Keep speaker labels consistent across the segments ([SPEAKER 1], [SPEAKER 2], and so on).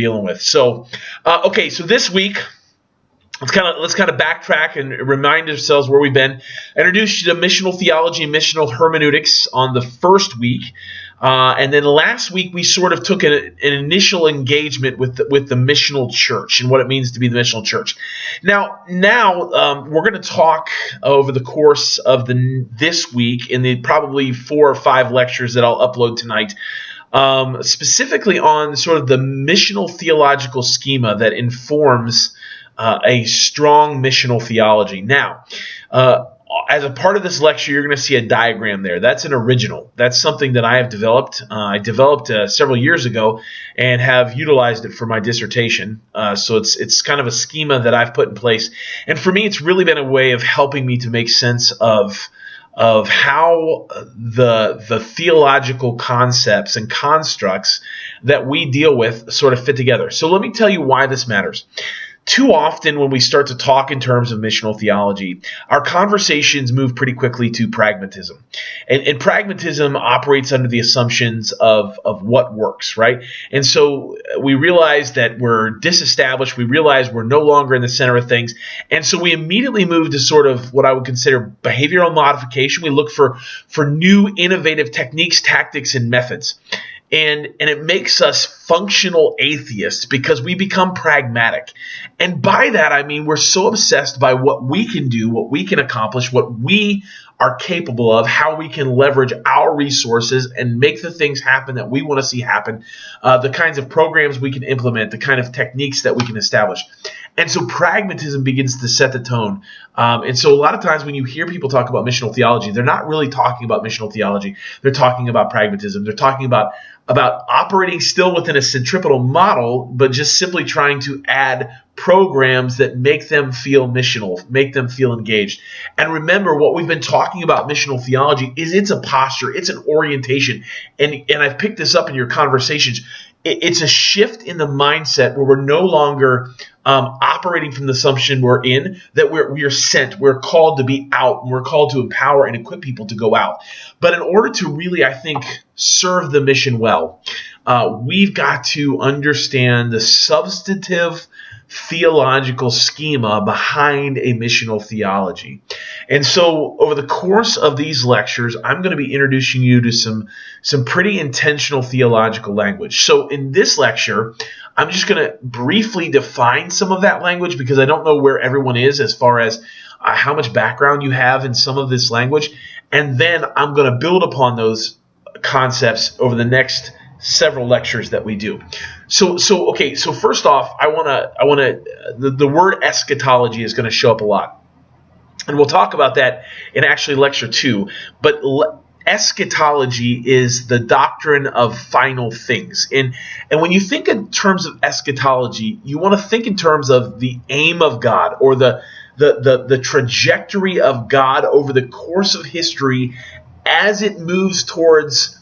[SPEAKER 1] dealing with. So, okay, so this week, let's kind of backtrack and remind ourselves where we've been. I introduced you to missional theology and missional hermeneutics on the first week. And then last week, we sort of took an initial engagement with the missional church and what it means to be the missional church. Now we're going to talk over the course of this week in the probably 4 or 5 lectures that I'll upload tonight, specifically on sort of the missional theological schema that informs a strong missional theology. Now, as a part of this lecture, you're going to see a diagram there. That's an original. That's something that I have developed. I developed several years ago and have utilized it for my dissertation. So it's kind of a schema that I've put in place. And for me, it's really been a way of helping me to make sense of how the theological concepts and constructs that we deal with sort of fit together. So let me tell you why this matters. Too often when we start to talk in terms of missional theology, our conversations move pretty quickly to pragmatism. And pragmatism operates under the assumptions of what works, right? And so we realize that we're disestablished. We realize we're no longer in the center of things. And so we immediately move to sort of what I would consider behavioral modification. We look for new innovative techniques, tactics, and methods. And it makes us functional atheists because we become pragmatic. And by that, I mean we're so obsessed by what we can do, what we can accomplish, what we are capable of, how we can leverage our resources and make the things happen that we want to see happen, the kinds of programs we can implement, the kind of techniques that we can establish. And so pragmatism begins to set the tone. And so a lot of times when you hear people talk about missional theology, they're not really talking about missional theology. They're talking about pragmatism. They're talking about operating still within a centripetal model, but just simply trying to add programs that make them feel missional, make them feel engaged. And remember, what we've been talking about missional theology is it's a posture, it's an orientation. And I've picked this up in your conversations. It's a shift in the mindset where we're no longer operating from the assumption we're in, that we are sent, we're called to be out, and we're called to empower and equip people to go out. But in order to really, I think, serve the mission well, we've got to understand the substantive theological schema behind a missional theology. And so over the course of these lectures, I'm going to be introducing you to some pretty intentional theological language. So in this lecture, I'm just going to briefly define some of that language because I don't know where everyone is as far as how much background you have in some of this language. And then I'm going to build upon those concepts over the next several lectures that we do. So first off, the word eschatology is going to show up a lot. And we'll talk about that in actually lecture 2. But eschatology is the doctrine of final things. And when you think in terms of eschatology, you want to think in terms of the aim of God or the trajectory of God over the course of history as it moves towards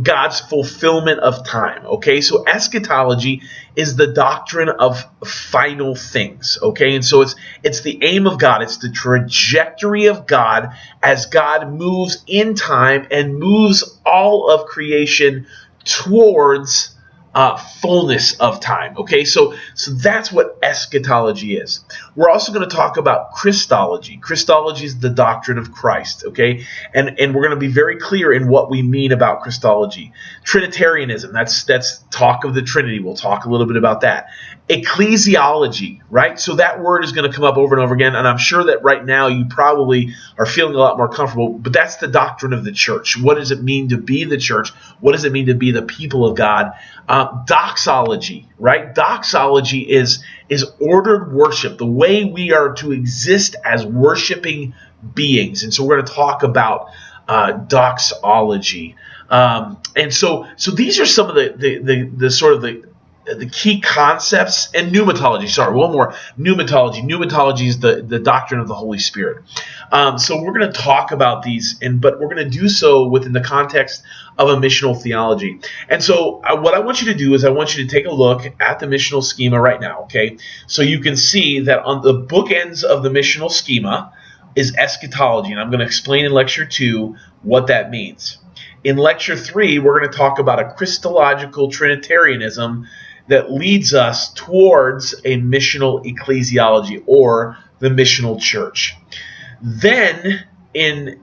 [SPEAKER 1] God's fulfillment of time. Okay, so eschatology is the doctrine of final things. Okay, and so it's the aim of God. It's the trajectory of God as God moves in time and moves all of creation towards fullness of time. Okay, so that's what eschatology is. We're also going to talk about Christology. Christology is the doctrine of Christ. Okay, and we're going to be very clear in what we mean about Christology. Trinitarianism, that's talk of the Trinity. We'll talk a little bit about that. Ecclesiology, right? So that word is going to come up over and over again, and I'm sure that right now you probably are feeling a lot more comfortable, but that's the doctrine of the church. What does it mean to be the church? What does it mean to be the people of God? Doxology, right? Doxology is ordered worship, the way we are to exist as worshiping beings. And so we're going to talk about doxology. And so these are some of the sort of the key concepts. And pneumatology. Sorry, one more. Pneumatology. Pneumatology is the doctrine of the Holy Spirit. So we're going to talk about these, but we're going to do so within the context of a missional theology. And so what I want you to do is I want you to take a look at the missional schema right now, okay? So you can see that on the bookends of the missional schema is eschatology, and I'm going to explain in Lecture 2 what that means. In Lecture 3, we're going to talk about a Christological Trinitarianism that leads us towards a missional ecclesiology or the missional church. Then in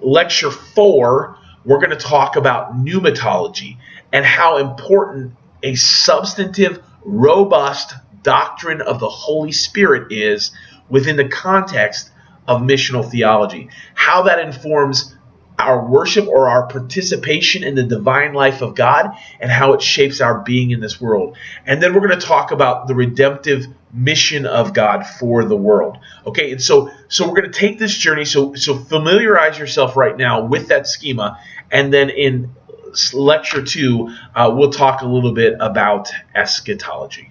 [SPEAKER 1] lecture 4, we're going to talk about pneumatology and how important a substantive, robust doctrine of the Holy Spirit is within the context of missional theology. How that informs our worship or our participation in the divine life of God and how it shapes our being in this world. And then we're going to talk about the redemptive mission of God for the world. Okay, and so we're going to take this journey. So familiarize yourself right now with that schema, and then in lecture 2, we'll talk a little bit about eschatology.